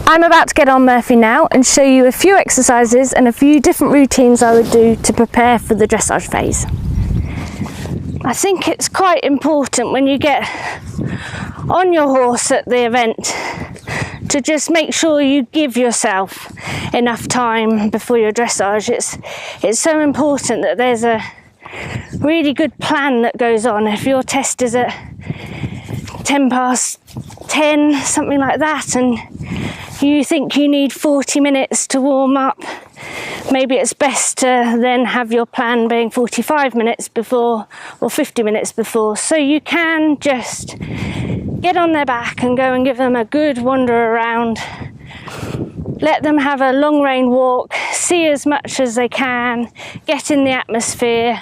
I'm about to get on Murphy now and show you a few exercises and a few different routines I would do to prepare for the dressage phase. I think it's quite important when you get on your horse at the event to just make sure you give yourself enough time before your dressage. It's so important that there's a really good plan that goes on. If your test is at 10:10, something like that, and you think you need 40 minutes to warm up, maybe it's best to then have your plan being 45 minutes before or 50 minutes before, so you can just get on their back and go and give them a good wander around. Let them have a long rein walk, see as much as they can, get in the atmosphere,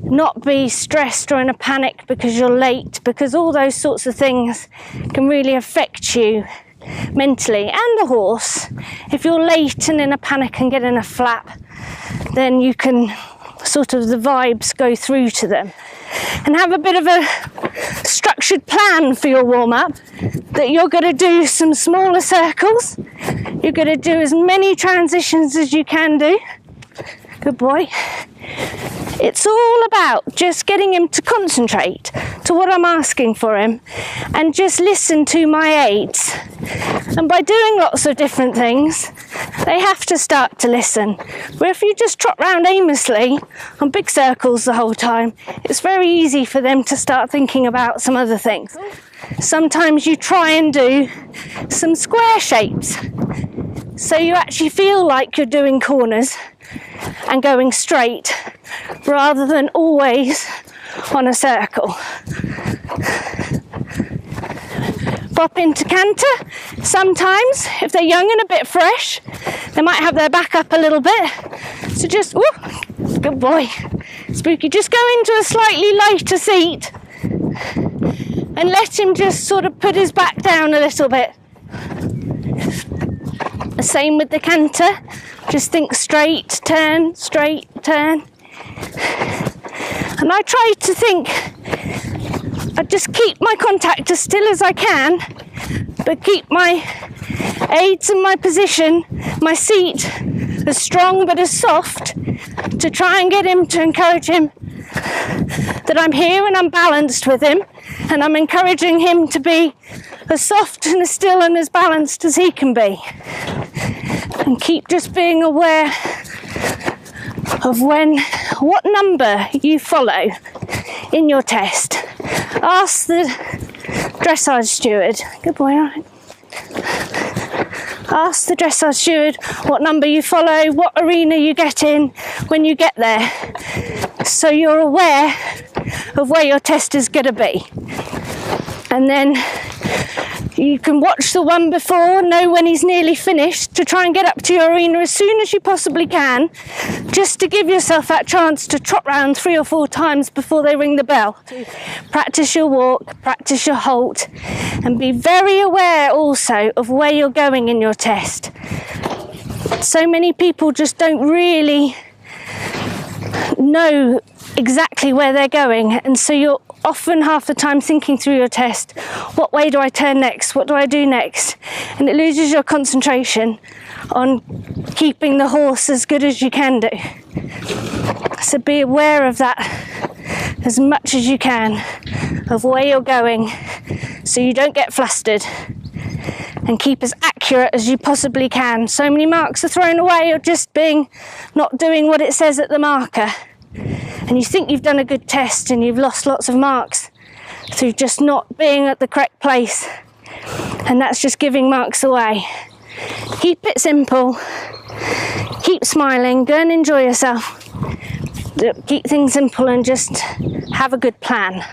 not be stressed or in a panic because you're late, because all those sorts of things can really affect you mentally and the horse. If you're late and in a panic and get in a flap, then you can sort of, the vibes go through to them. And have a bit of a structured plan for your warm-up, that you're going to do some smaller circles, you're going to do as many transitions as you can do. Good boy. It's all about just getting him to concentrate to what I'm asking for him and just listen to my aids. And by doing lots of different things, they have to start to listen. Where if you just trot round aimlessly on big circles the whole time, it's very easy for them to start thinking about some other things. Sometimes you try and do some square shapes, so you actually feel like you're doing corners and going straight rather than always on a circle. Pop into canter. Sometimes if they're young and a bit fresh, they might have their back up a little bit, so just, ooh, good boy, Spooky, just go into a slightly lighter seat and let him just sort of put his back down a little bit. The same with the canter. Just think straight, turn, and I try to think, I just keep my contact as still as I can, but keep my aids and my position, my seat, as strong but as soft, to try and get him, to encourage him that I'm here and I'm balanced with him, and I'm encouraging him to be as soft and as still and as balanced as he can be. And keep just being aware of what number you follow in your test. Ask the dressage steward, good boy, all right. Ask the dressage steward what number you follow, what arena you get in when you get there, so you're aware of where your test is going to be. And then you can watch the one before, know when he's nearly finished, to try and get up to your arena as soon as you possibly can, just to give yourself that chance to trot round 3 or 4 times before they ring the bell. Practice your walk, practice your halt, and be very aware also of where you're going in your test. So many people just don't really know exactly where they're going, and so you're often half the time thinking through your test, what way do I turn next, what do I do next, and it loses your concentration on keeping the horse as good as you can do. So be aware of that as much as you can, of where you're going, so you don't get flustered, and keep as accurate as you possibly can. So many marks are thrown away or just not doing what it says at the marker. And you think you've done a good test and you've lost lots of marks through just not being at the correct place, and that's just giving marks away. Keep it simple, keep smiling, go and enjoy yourself, keep things simple and just have a good plan.